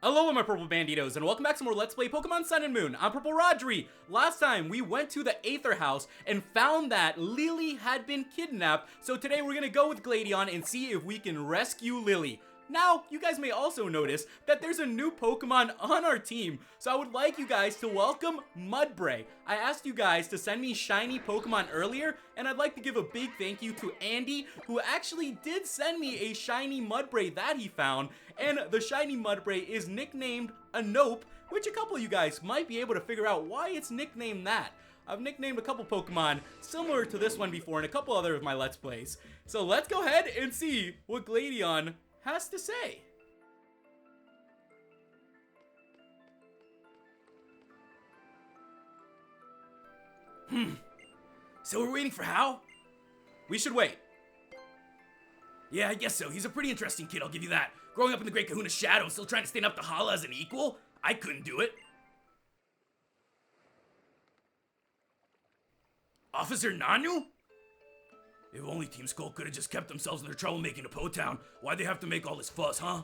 Hello my Purple Banditos, and welcome back to more Let's Play Pokemon Sun and Moon. I'm PurpleRodri. Last time, we went to the Aether house and found that Lillie had been kidnapped, so today we're gonna go with Gladion and see if we can rescue Lillie. Now, you guys may also notice that there's a new Pokemon on our team, so I would like you guys to welcome Mudbray. I asked you guys to send me shiny Pokemon earlier, and I'd like to give a big thank you to Andy, who actually did send me a shiny Mudbray that he found, and the shiny Mudbray is nicknamed Anope, which a couple of you guys might be able to figure out why it's nicknamed that. I've nicknamed a couple Pokemon similar to this one before in a couple other of my Let's Plays. So let's go ahead and see what Gladion has to say. So we're waiting for How? We should wait. Yeah, I guess so. He's a pretty interesting kid, I'll give you that. Growing up in the Great Kahuna Shadow, still trying to stand up to Hala as an equal? I couldn't do it. Officer Nanu? If only Team Skull could have just kept themselves in their troublemaking to Po-Town. Why'd they have to make all this fuss, huh?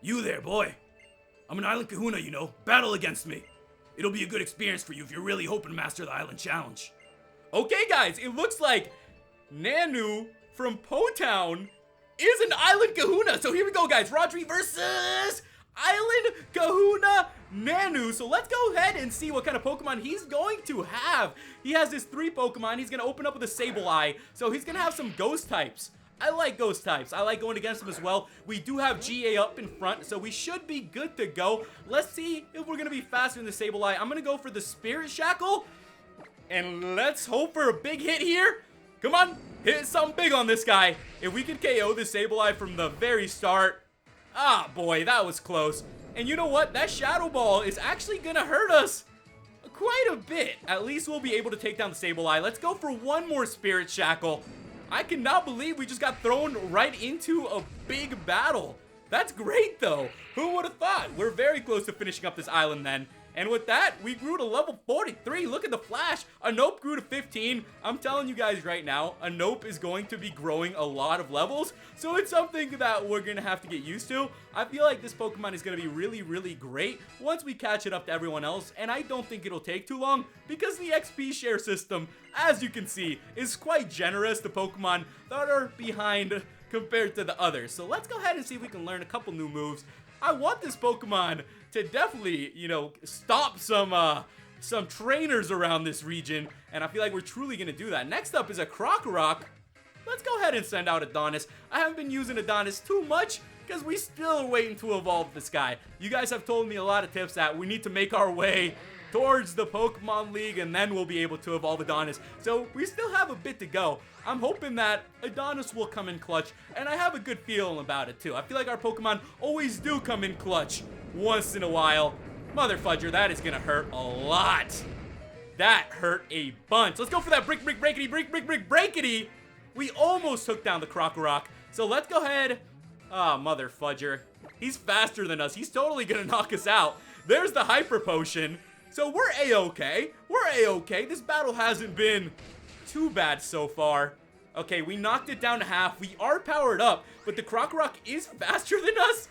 You there, boy. I'm an Island Kahuna, you know. Battle against me. It'll be a good experience for you if you're really hoping to master the Island Challenge. Okay, guys, it looks like Nanu from Po-Town is an Island Kahuna. So here we go, guys. Rodri versus Island Kahuna Nanu. So let's go ahead and see what kind of Pokemon he's going to have. He has his 3 Pokemon. He's going to open up with a Sableye. So he's going to have some ghost types. I like ghost types. I like going against them as well. We do have GA up in front, so we should be good to go. Let's see if we're going to be faster than the Sableye. I'm going to go for the Spirit Shackle. And let's hope for a big hit here. Come on, hit something big on this guy. If we could KO the Sableye from the very start. Ah, boy, that was close. And you know what? That Shadow Ball is actually going to hurt us quite a bit. At least we'll be able to take down the Sableye. Let's go for one more Spirit Shackle. I cannot believe we just got thrown right into a big battle. That's great, though. Who would have thought? We're very close to finishing up this island then. And with that, we grew to level 43. Look at the flash. Anope grew to 15. I'm telling you guys right now, Anope is going to be growing a lot of levels. So it's something that we're going to have to get used to. I feel like this Pokemon is going to be really, really great once we catch it up to everyone else. And I don't think it'll take too long because the XP share system, as you can see, is quite generous to Pokemon that are behind compared to the others. So let's go ahead and see if we can learn a couple new moves. I want this Pokemon to definitely, you know, stop some trainers around this region, and I feel like we're truly going to do that. Next up is a Krokorok. Let's go ahead and send out Adonis. I haven't been using Adonis too much because we still are waiting to evolve this guy. You guys have told me a lot of tips that we need to make our way towards the Pokemon League, and then we'll be able to evolve Adonis. So we still have a bit to go. I'm hoping that Adonis will come in clutch, and I have a good feeling about it too. I feel like our Pokemon always do come in clutch once in a while. Mother fudger, that is gonna hurt a lot. That hurt a bunch. Let's go for that breakity. We almost took down the Krokorok. So let's go ahead. Ah, mother fudger. He's faster than us. He's totally gonna knock us out. There's the Hyper Potion. So we're A-okay. We're A-okay. This battle hasn't been too bad so far. Okay, we knocked it down to half. We are powered up, but the Krokorok is faster than us.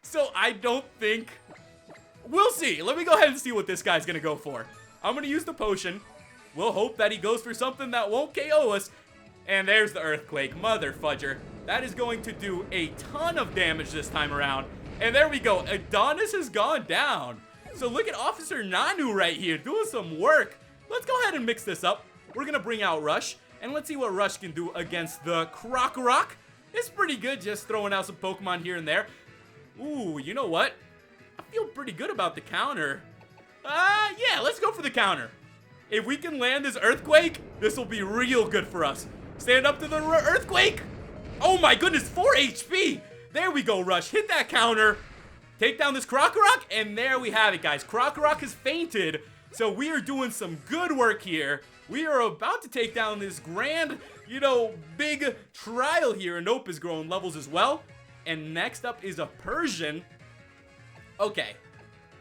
So I don't think... We'll see. Let me go ahead and see what this guy's going to go for. I'm going to use the potion. We'll hope that he goes for something that won't KO us. And there's the Earthquake. Mother fudger. That is going to do a ton of damage this time around. And there we go. Adonis has gone down. So look at Officer Nanu right here doing some work. Let's go ahead and mix this up. We're going to bring out Rush. And let's see what Rush can do against the Krokorok. It's pretty good just throwing out some Pokemon here and there. Ooh, you know what? I feel pretty good about the counter. Yeah, let's go for the counter. If we can land this Earthquake, this will be real good for us. Stand up to the Earthquake. Oh my goodness, 4 HP. There we go, Rush. Hit that counter. Take down this Krokorok, and there we have it, guys. Krokorok has fainted, so we are doing some good work here. We are about to take down this grand, you know, big trial here. Anope is growing levels as well. And next up is a Persian. Okay.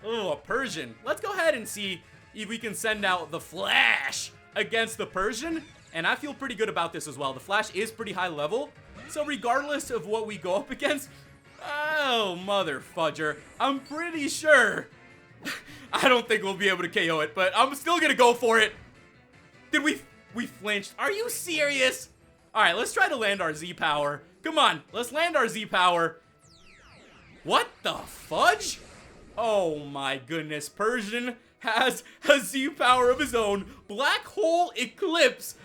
Oh, a Persian. Let's go ahead and see if we can send out the Flash against the Persian. And I feel pretty good about this as well. The Flash is pretty high level. So regardless of what we go up against, Oh, mother fudger. I'm pretty sure. I don't think we'll be able to KO it, but I'm still gonna go for it. Did we flinched? Are you serious? All right, let's try to land our Z power. Come on, let's land our Z power. What the fudge? Oh my goodness, Persian has a Z power of his own. Black Hole Eclipse.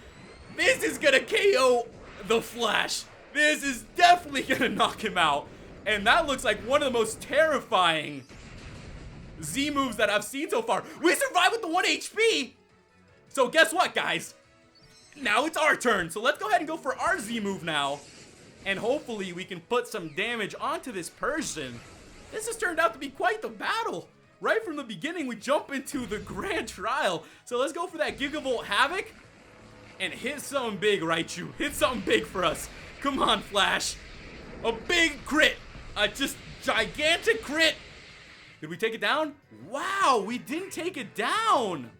This is gonna KO the Flash. This is definitely gonna knock him out. And that looks like one of the most terrifying Z moves that I've seen so far. We survived with the 1 HP. So guess what, guys? Now it's our turn. So let's go ahead and go for our Z move now. And hopefully we can put some damage onto this Persian. This has turned out to be quite the battle. Right from the beginning, we jump into the grand trial. So let's go for that Gigavolt Havoc. And hit something big, Raichu. Hit something big for us. Come on, Flash. A big crit. A just gigantic crit. Did we take it down? Wow, we didn't take it down.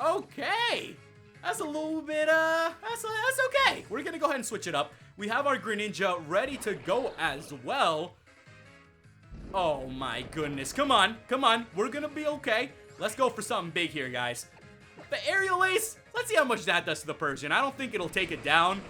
Okay. That's a little bit, that's okay. We're gonna go ahead and switch it up. We have our Greninja ready to go as well. Oh my goodness. Come on, come on. We're gonna be okay. Let's go for something big here, guys. The Aerial Ace, let's see how much that does to the Persian. I don't think it'll take it down,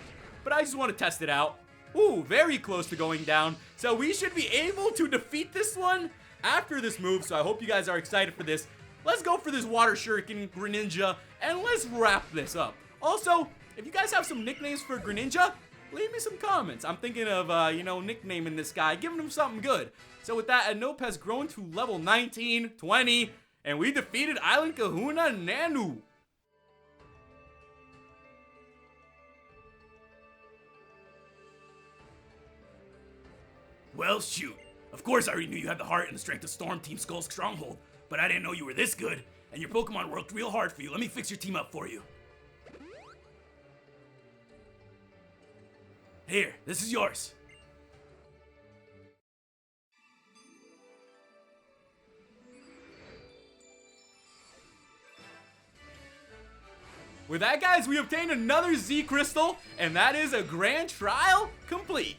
but I just want to test it out. Ooh, very close to going down. So we should be able to defeat this one after this move, so I hope you guys are excited for this. Let's go for this Water Shuriken Greninja, and let's wrap this up. Also, if you guys have some nicknames for Greninja, leave me some comments. I'm thinking of, you know, nicknaming this guy, giving him something good. So with that, Anope has grown to level 19, 20, and we defeated Island Kahuna Nanu. Well, shoot. Of course I already knew you had the heart and the strength of Storm Team Skull's stronghold, but I didn't know you were this good, and your Pokemon worked real hard for you. Let me fix your team up for you. Here, this is yours. With that, guys, we obtained another Z Crystal, and that is a grand trial complete.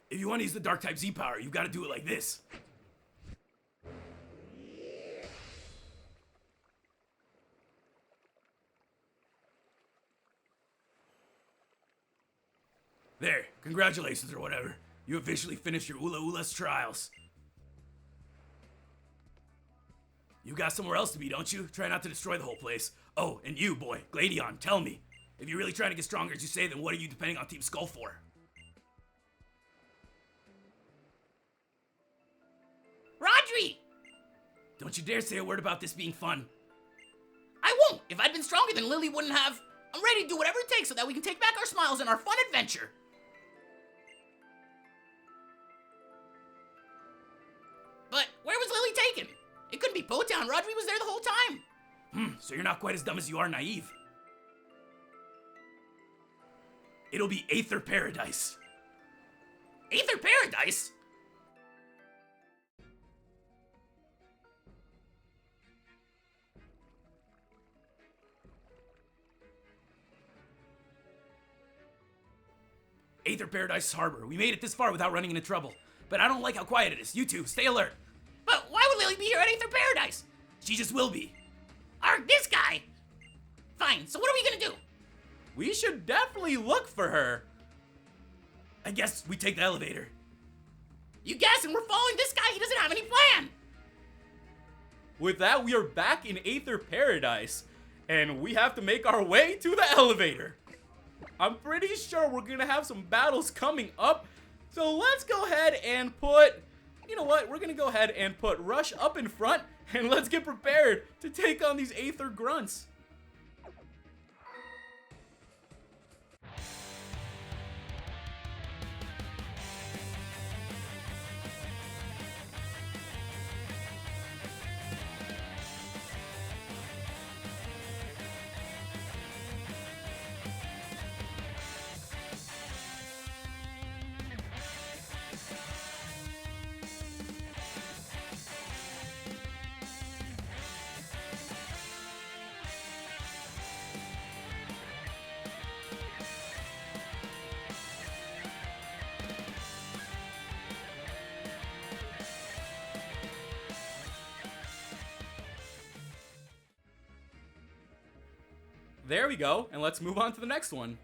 If you want to use the Dark-type Z power, you gotta do it like this. There, congratulations or whatever. You officially finished your Ula Ula's trials. You got somewhere else to be, don't you? Try not to destroy the whole place. Oh, and you, boy, Gladion, tell me. If you're really trying to get stronger as you say, then what are you depending on Team Skull for? Rodri! Don't you dare say a word about this being fun. I won't! If I'd been stronger, then Lillie wouldn't have. I'm ready to do whatever it takes so that we can take back our smiles and our fun adventure. But where was Lillie taken? It couldn't be Potown. Rodri was there the whole time. So you're not quite as dumb as you are naive. It'll be Aether Paradise. Aether Paradise? Aether Paradise Harbor. We made it this far without running into trouble. But I don't like how quiet it is. You two, stay alert. But why would Lillie be here at Aether Paradise? She just will be. Arg, this guy! Fine, so what are we gonna do? We should definitely look for her. I guess we take the elevator. You guess, and we're following this guy. He doesn't have any plan. With that, we are back in Aether Paradise, and we have to make our way to the elevator. I'm pretty sure we're gonna have some battles coming up, so let's go ahead and put, you know what, we're gonna go ahead and put Rush up in front, and let's get prepared to take on these Aether Grunts. There we go, and let's move on to the next one.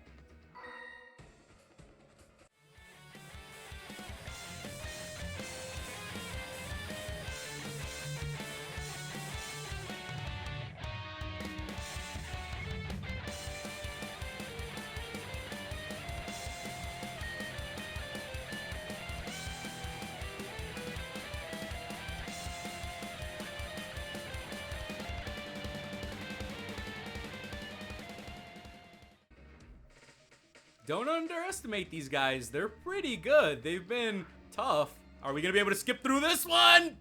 Don't underestimate these guys. They're pretty good. They've been tough. Are we gonna be able to skip through this one?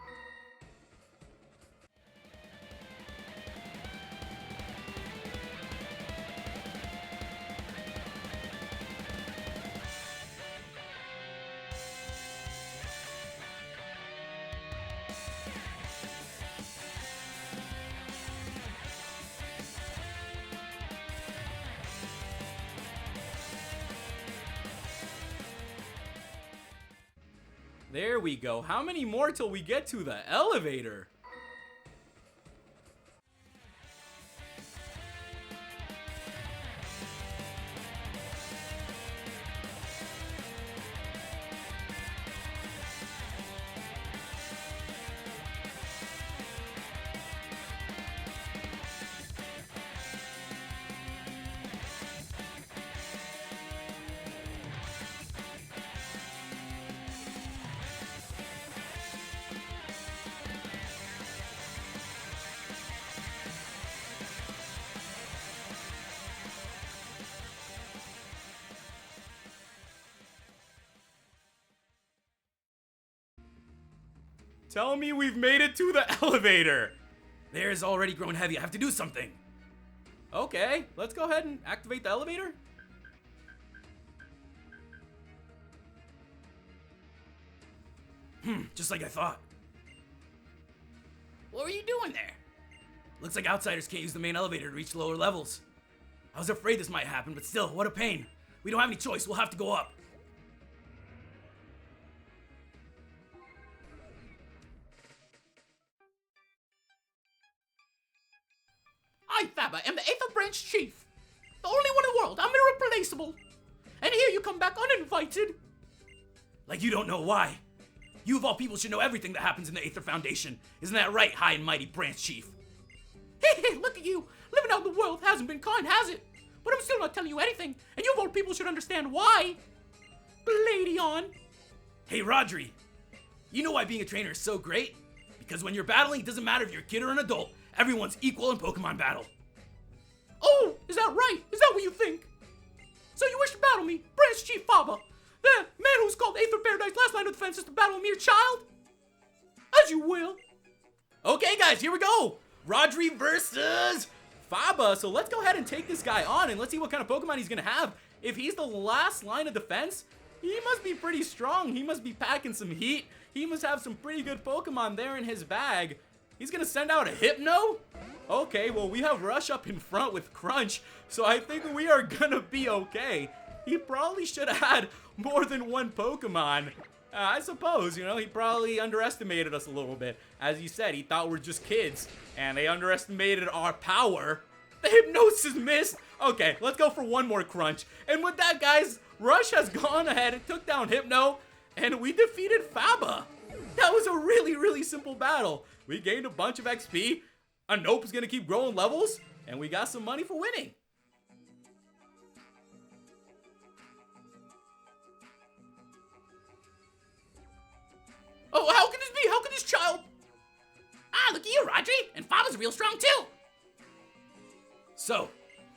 There we go. How many more till we get to the elevator? Tell me we've made it to the elevator. The air is already grown heavy. I have to do something. Okay, let's go ahead and activate the elevator. Just like I thought. What were you doing there? Looks like outsiders can't use the main elevator to reach lower levels. I was afraid this might happen, but still, what a pain. We don't have any choice. We'll have to go up. I, Faba, am the Aether Branch Chief. The only one in the world. I'm irreplaceable. And here you come back uninvited. Like you don't know why. You of all people should know everything that happens in the Aether Foundation. Isn't that right, High and Mighty Branch Chief? Hey, look at you. Living out in the world hasn't been kind, has it? But I'm still not telling you anything, and you of all people should understand why. Lady on. Hey, Rodri. You know why being a trainer is so great? Because when you're battling, it doesn't matter if you're a kid or an adult. Everyone's equal in Pokemon battle. Oh, is that right? Is that what you think? So you wish to battle me, Branch Chief Faba, the man who's called Aether Paradise last line of defense is to battle a mere child? As you will. Okay, guys, here we go. Rodri versus Faba. So let's go ahead and take this guy on and let's see what kind of Pokemon he's gonna have. If he's the last line of defense, he must be pretty strong. He must be packing some heat. He must have some pretty good Pokemon there in his bag. He's gonna send out a Hypno? Okay, well, we have Rush up in front with Crunch, so I think we are gonna be okay. He probably should have had more than one Pokemon. I suppose, you know, he probably underestimated us a little bit. As you said, he thought we're just kids, and they underestimated our power. The Hypnosis missed. Okay, let's go for one more Crunch. And with that, guys, Rush has gone ahead and took down Hypno, and we defeated Faba. That was a really, really simple battle. We gained a bunch of XP, a Nope is gonna keep growing levels, and we got some money for winning. Oh, how can this be? How can this child? Ah, look at you, Rodri. And Faba's real strong, too. So,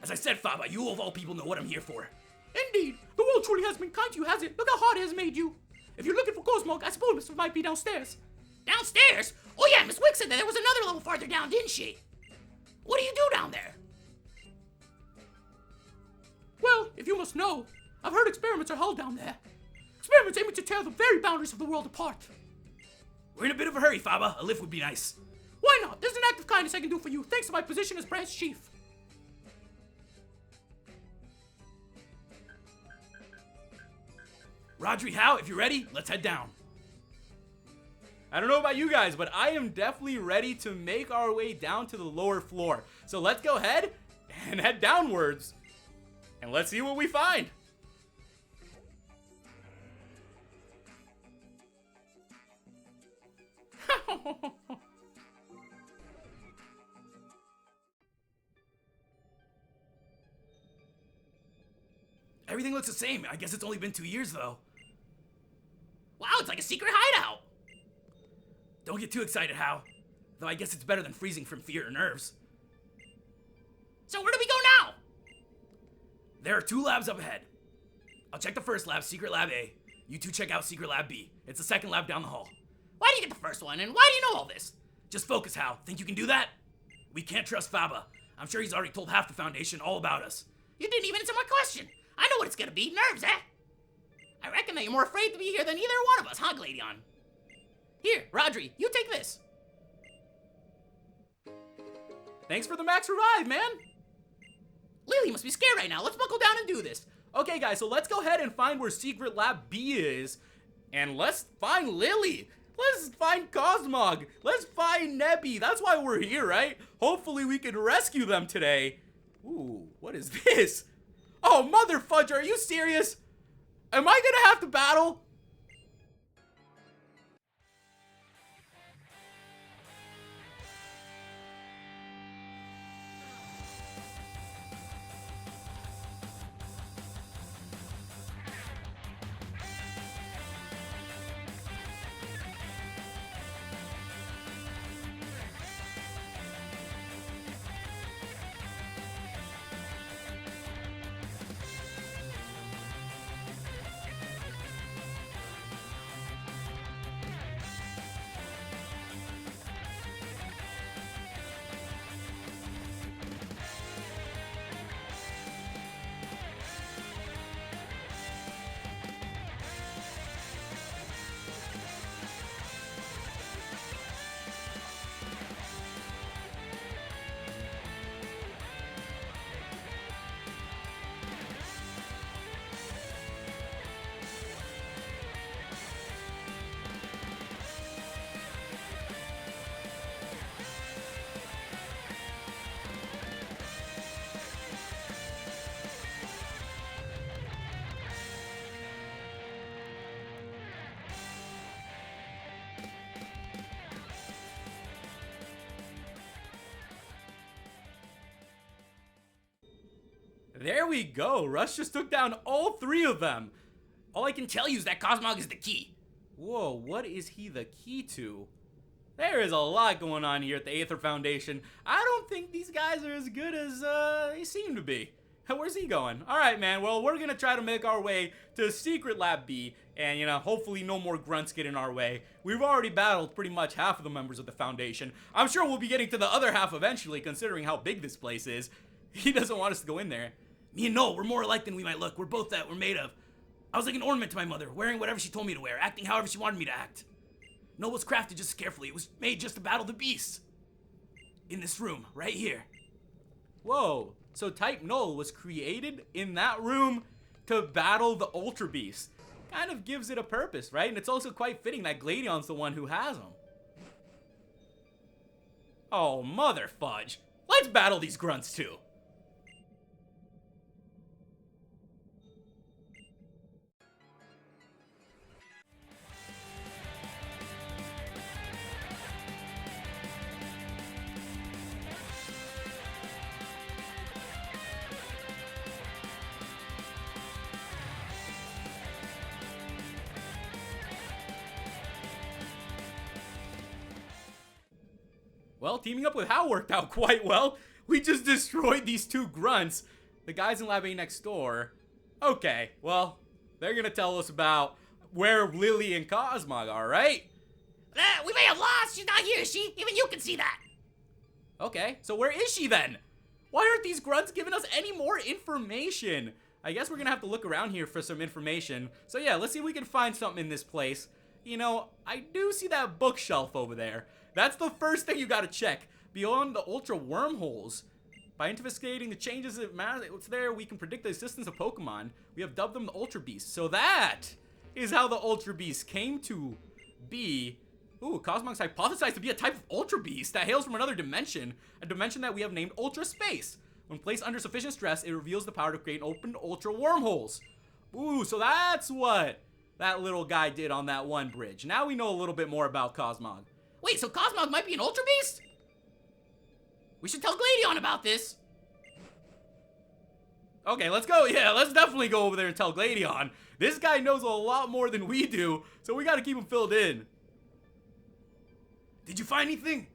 as I said, Faba, you of all people know what I'm here for. Indeed. The world truly has been kind to you, has it? Look how hard it has made you. If you're looking for Cosmog, I suppose Miss might be downstairs. Downstairs? Oh yeah, Miss Wick said that there was another level farther down, didn't she? What do you do down there? Well, if you must know, I've heard experiments are held down there. Experiments aiming to tear the very boundaries of the world apart. We're in a bit of a hurry, Faba. A lift would be nice. Why not? There's an act of kindness I can do for you, thanks to my position as Branch Chief. Rodri, How, if you're ready, let's head down. I don't know about you guys, but I am definitely ready to make our way down to the lower floor. So let's go ahead and head downwards. And let's see what we find. Everything looks the same. I guess it's only been 2 years, though. Wow, it's like a secret hideout. Don't get too excited, Hal. Though I guess it's better than freezing from fear or nerves. So where do we go now? There are 2 labs up ahead. I'll check the first lab, Secret Lab A. You 2 check out Secret Lab B. It's the second lab down the hall. Why do you get the first one, and why do you know all this? Just focus, Hal. Think you can do that? We can't trust Faba. I'm sure he's already told half the Foundation all about us. You didn't even answer my question. I know what it's gonna be. Nerves, eh? I reckon that you're more afraid to be here than either one of us, huh, Gladion? Here, Rodri, you take this. Thanks for the max revive, man. Lillie must be scared right now. Let's buckle down and do this. Okay, guys, so let's go ahead and find where Secret Lab B is. And let's find Lillie. Let's find Cosmog. Let's find Nebby. That's why we're here, right? Hopefully we can rescue them today. Ooh, what is this? Oh, mother fudger, are you serious? Am I gonna have to battle? There we go. Rush just took down all 3 of them. All I can tell you is that Cosmog is the key. Whoa, what is he the key to? There is a lot going on here at the Aether Foundation. I don't think these guys are as good as they seem to be. Where's he going? All right, man. Well, we're going to try to make our way to Secret Lab B. And, you know, hopefully no more grunts get in our way. We've already battled pretty much half of the members of the Foundation. I'm sure we'll be getting to the other half eventually, considering how big this place is. He doesn't want us to go in there. Me and Noel, we're more alike than we might look. We're both that we're made of. I was like an ornament to my mother, wearing whatever she told me to wear, acting however she wanted me to act. Noel was crafted just as carefully. It was made just to battle the beasts. In this room, right here. Whoa, so Type Null was created in that room to battle the Ultra Beasts. Kind of gives it a purpose, right? And it's also quite fitting that Gladion's the one who has them. Oh, mother fudge. Let's battle these grunts too. Well, teaming up with Hal worked out quite well. We just destroyed these 2 grunts. The guys in Lab A next door. Okay, well, they're gonna tell us about where Lillie and Cosmog are, right? We may have lost. She's not here, is she? Even you can see that. Okay, so where is she then? Why aren't these grunts giving us any more information? I guess we're gonna have to look around here for some information. So yeah, let's see if we can find something in this place. You know, I do see that bookshelf over there. That's the first thing you gotta check. Beyond the ultra wormholes. By investigating the changes that matter, what's there, we can predict the existence of Pokemon. We have dubbed them the Ultra Beasts. So that is how the Ultra Beasts came to be. Ooh, Cosmog's hypothesized to be a type of Ultra Beast that hails from another dimension. A dimension that we have named Ultra Space. When placed under sufficient stress, it reveals the power to create open ultra wormholes. Ooh, so that's what that little guy did on that one bridge. Now we know a little bit more about Cosmog. Wait, so Cosmog might be an Ultra Beast? We should tell Gladion about this. Okay, let's go. Yeah, let's definitely go over there and tell Gladion. This guy knows a lot more than we do, so we gotta keep him filled in. Did you find anything?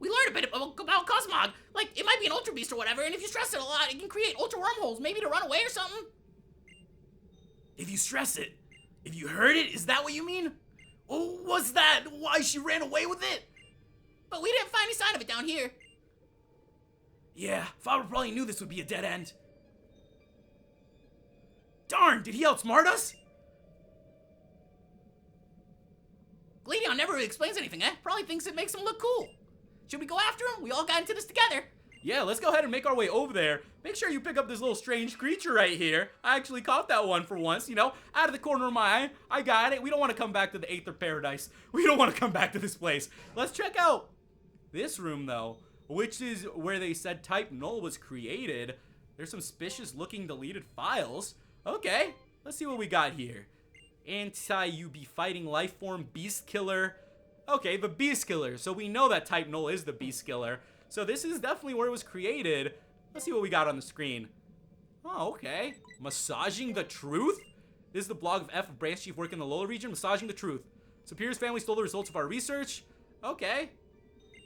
We learned a bit about Cosmog. Like, it might be an Ultra Beast or whatever, and if you stress it a lot, it can create Ultra Wormholes, maybe to run away or something. If you stress it. If you hurt it, is that what you mean? Oh, was that why she ran away with it? But we didn't find any sign of it down here. Yeah, Faba probably knew this would be a dead end. Darn, did he outsmart us? Gladion never really explains anything, eh? Probably thinks it makes him look cool. Should we go after him? We all got into this together. Yeah, let's go ahead and make our way over there. Make sure you pick up this little strange creature right here. I actually caught that one for once, you know, out of the corner of my eye. I got it. We don't want to come back to the Aether Paradise. We don't want to come back to this place. Let's check out this room, though, which is where they said Type Null was created. There's some suspicious looking deleted files. Okay, let's see what we got here. Anti-UB fighting life form beast killer. Okay, the beast killer. So we know that Type Null is the beast killer. So this is definitely where it was created. Let's see what we got on the screen. Oh, okay. Massaging the Truth? This is the blog of F, branch chief working in the Lola region, Massaging the Truth. Superior's family stole the results of our research. Okay.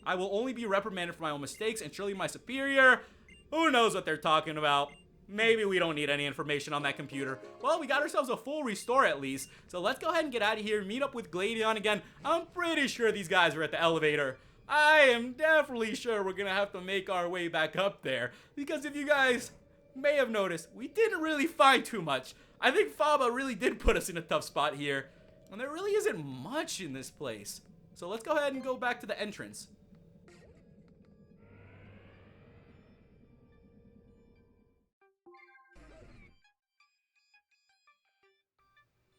I will only be reprimanded for my own mistakes, and surely my superior. Who knows what they're talking about? Maybe we don't need any information on that computer. Well, we got ourselves a full restore at least. So let's go ahead and get out of here, meet up with Gladion again. I'm pretty sure these guys are at the elevator. I am definitely sure we're gonna have to make our way back up there. Because if you guys may have noticed, we didn't really find too much. I think Faba really did put us in a tough spot here. And there really isn't much in this place. So let's go ahead and go back to the entrance.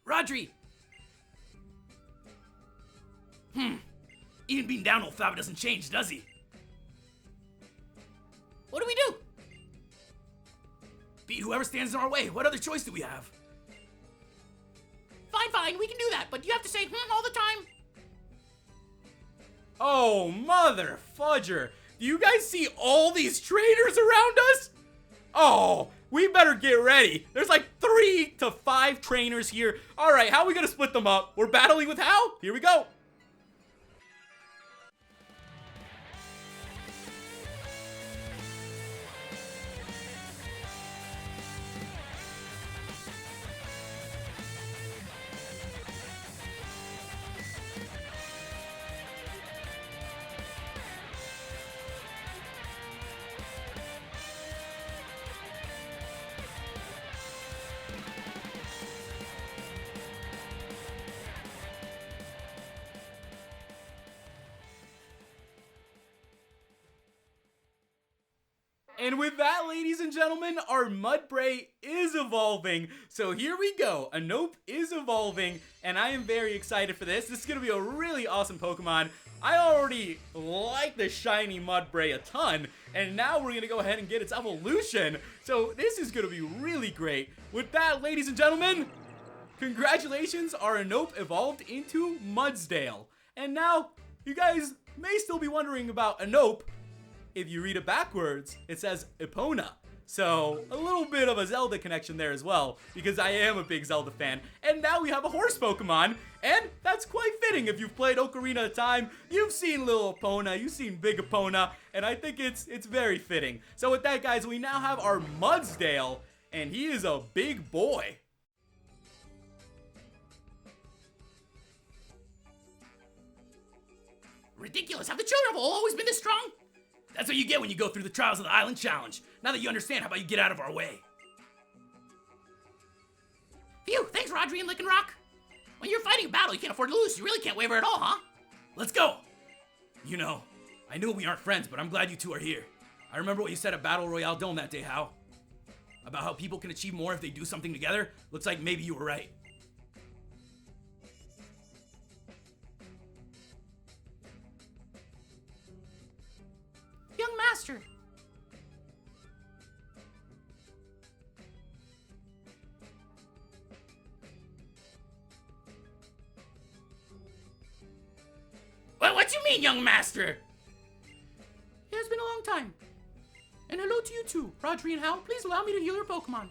Rodri! Even being down old Faba doesn't change, does he? What do we do? Beat whoever stands in our way. What other choice do we have? Fine, we can do that, but you have to say all the time. Oh, mother fudger. Do you guys see all these traitors around us? Oh, we better get ready. There's like 3 to 5 trainers here. All right, how are we gonna split them up? We're battling with how? Here we go. And with that, ladies and gentlemen, our Mudbray is evolving. So here we go. Anope is evolving, and I am very excited for this. This is going to be a really awesome Pokemon. I already like the shiny Mudbray a ton, and now we're going to go ahead and get its evolution. So this is going to be really great. With that, ladies and gentlemen, congratulations, our Anope evolved into Mudsdale. And now, you guys may still be wondering about Anope. If you read it backwards, it says Epona. So, a little bit of a Zelda connection there as well, because I am a big Zelda fan. And now we have a horse Pokemon, and that's quite fitting. If you've played Ocarina of Time, you've seen Little Epona, you've seen Big Epona, and I think it's very fitting. So with that, guys, we now have our Mudsdale, and he is a big boy. Ridiculous. Have the children of all always been this strong? That's what you get when you go through the trials of the Island Challenge. Now that you understand, how about you get out of our way? Phew, thanks, Rodri and Lick and Rock. When you're fighting a battle you can't afford to lose, you really can't waver at all, huh? Let's go! You know, I know we aren't friends, but I'm glad you two are here. I remember what you said at Battle Royale Dome that day, Hal. About how people can achieve more if they do something together. Looks like maybe you were right. Young Master. What you mean, young master? It has been a long time. And hello to you too, Rodri and Hal. Please allow me to heal your Pokemon.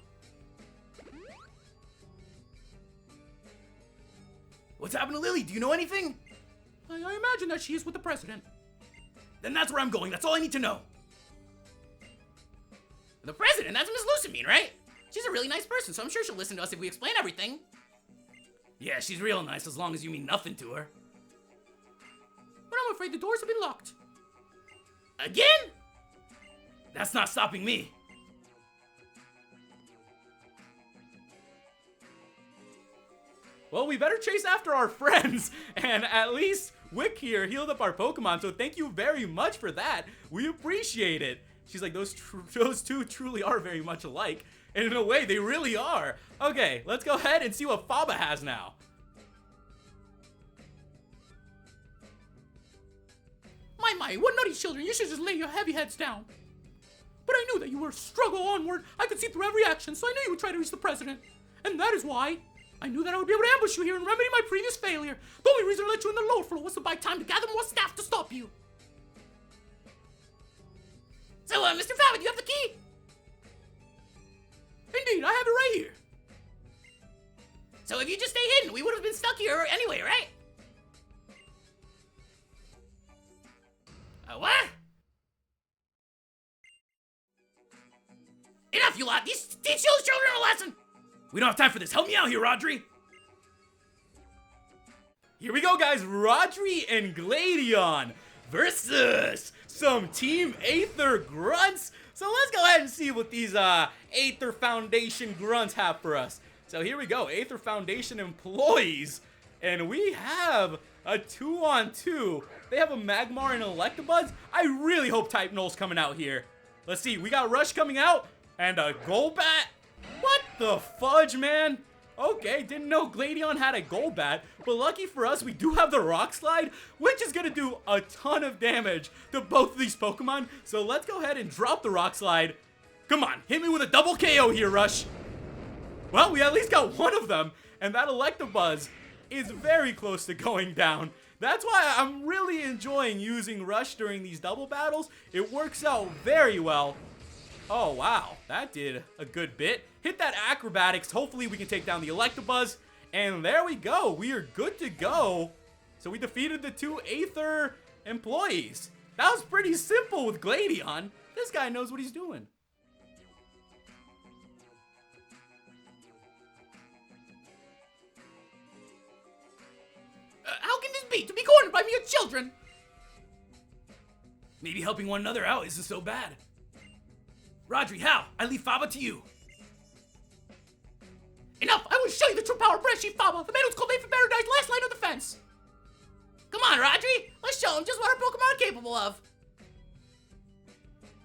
What's happened to Lillie? Do you know anything? I imagine that she is with the president. Then that's where I'm going. That's all I need to know. The president? That's Miss Lusamine, right? She's a really nice person, so I'm sure she'll listen to us if we explain everything. Yeah, she's real nice as long as you mean nothing to her. But I'm afraid the doors have been locked. Again? That's not stopping me. Well, we better chase after our friends, and at least Wick here healed up our Pokemon, so thank you very much for that. We appreciate it. She's like, those two truly are very much alike, and in a way, they really are. Okay, let's go ahead and see what Faba has now. My, what naughty children, you should just lay your heavy heads down. But I knew that you were struggle onward. I could see through every action, so I knew you would try to reach the president. And that is why I knew that I would be able to ambush you here and remedy my previous failure. The only reason I let you in the lower floor was to buy time to gather more staff to stop you. So, Mr. Faba, do you have the key? Indeed, I have it right here. So if you just stay hidden, we would have been stuck here anyway, right? What? Enough, you lot! Teach those children a lesson! We don't have time for this. Help me out here, Rodri. Here we go, guys. Rodri and Gladion versus some Team Aether grunts. So let's go ahead and see what these Aether Foundation grunts have for us. So here we go, Aether Foundation employees. And we have a 2-on-2. They have a Magmar and Electabuzz. I really hope Type Null's coming out here. Let's see, we got Rush coming out and a Golbat. What the fudge, man? Okay, didn't know Gladion had a Golbat, but lucky for us, we do have the Rock Slide, which is gonna do a ton of damage to both of these Pokemon. So let's go ahead and drop the Rock Slide. Come on, hit me with a double KO here, Rush. Well, we at least got one of them, and that Electabuzz is very close to going down. That's why I'm really enjoying using Rush during these double battles. It works out very well. Oh, wow. That did a good bit. Hit that Acrobatics. Hopefully we can take down the Electabuzz. And there we go. We are good to go. So we defeated the 2 Aether employees. That was pretty simple with Gladion. This guy knows what he's doing. How can this be? To be cornered by mere children? Maybe helping one another out isn't so bad. Rodri, Hal, I leave Faba to you. Enough! I will show you the true power of Breath Chief Faba, the man who's called Aether Paradise last line of defense! Come on, Rodri! Let's show him just what our Pokemon are capable of!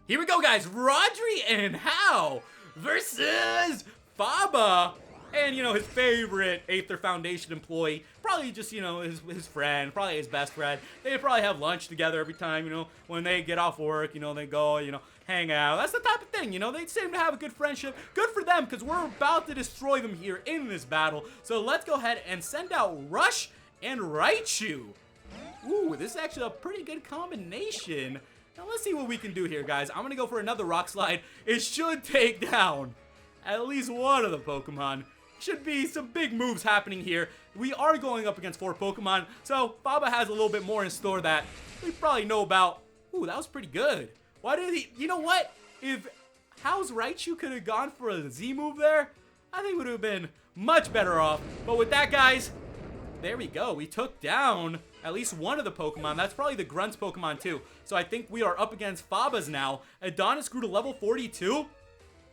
Here we go, guys. Rodri and Hal versus Faba. And, you know, his favorite Aether Foundation employee. Probably just, you know, his friend. Probably his best friend. They probably have lunch together every time, you know. When they get off work, you know, they go, you know, hang out. That's the type of thing, you know. They seem to have a good friendship. Good for them, because we're about to destroy them here in this battle. So let's go ahead and send out Rush and Raichu. Ooh, this is actually a pretty good combination. Now, let's see what we can do here, guys. I'm going to go for another Rock Slide. It should take down at least one of the Pokemon. Should be some big moves happening here. We are going up against 4 Pokemon, so Faba has a little bit more in store that we probably know about. Ooh, that was pretty good. Why did he... You know what? If Hal's Raichu could have gone for a Z move there, I think it would have been much better off. But with that, guys, there we go. We took down at least one of the Pokemon. That's probably the Grunt's Pokemon, too. So I think we are up against Faba's now. Adonis grew to level 42.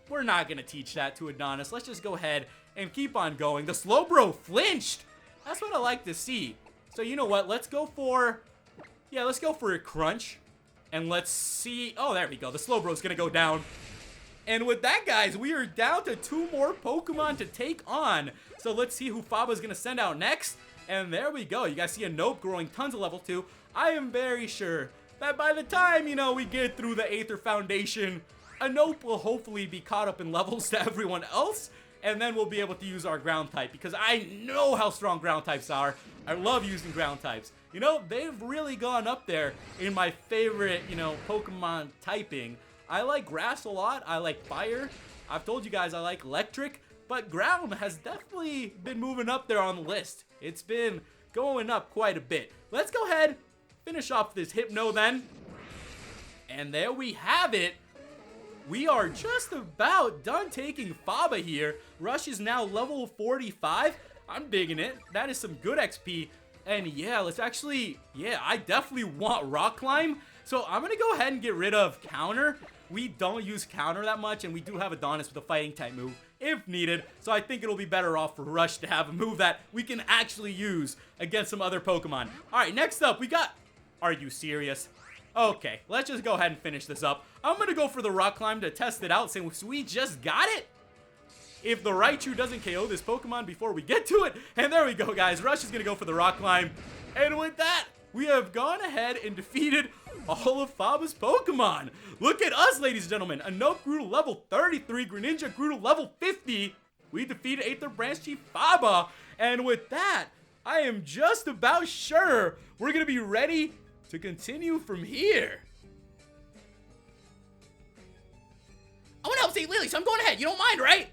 We're not going to teach that to Adonis. Let's just go ahead and keep on going. The Slowbro flinched. That's what I like to see. So you know what? Let's go for... Yeah, let's go for a Crunch. And let's see... Oh, there we go. The Slowbro's going to go down. And with that, guys, we are down to 2 more Pokemon to take on. So let's see who Faba's going to send out next. And there we go. You guys see a Nope growing tons of level 2. I am very sure that by the time, you know, we get through the Aether Foundation, a Nope will hopefully be caught up in levels to everyone else. and then we'll be able to use our ground type, because I know how strong ground types are. I love using ground types. You know, they've really gone up there in my favorite, you know, Pokemon typing. I like grass a lot. I like fire. I've told you guys I like electric, but ground has definitely been moving up there on the list. It's been going up quite a bit. Let's go ahead, finish off this Hypno then. And there we have it. We are just about done taking Faba here. Rush is now level 45. I'm digging it. That is some good XP. And yeah, let's actually, I definitely want Rock Climb. So I'm going to go ahead and get rid of Counter. We don't use Counter that much, and we do have Adonis with a fighting type move if needed. So I think it'll be better off for Rush to have a move that we can actually use against some other Pokemon. All right, next up, we got, are you serious? Okay, let's just go ahead and finish this up. I'm going to go for the Rock Climb to test it out, since we just got it. If the Raichu doesn't KO this Pokemon before we get to it, and there we go, guys. Rush is going to go for the Rock Climb. And with that, we have gone ahead and defeated all of Faba's Pokemon. Look at us, ladies and gentlemen. Anoke grew to level 33. Greninja grew to level 50. We defeated Aether Branch Chief Faba. And with that, I am just about sure we're going to be ready to continue from here. I want to help save Lillie, so I'm going ahead. You don't mind, right?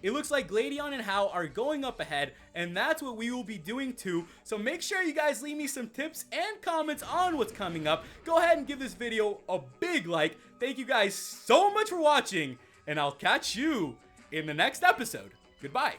It looks like Gladion and Hao are going up ahead, and that's what we will be doing too. So make sure you guys leave me some tips and comments on what's coming up. Go ahead and give this video a big like. Thank you guys so much for watching, and I'll catch you in the next episode. Goodbye.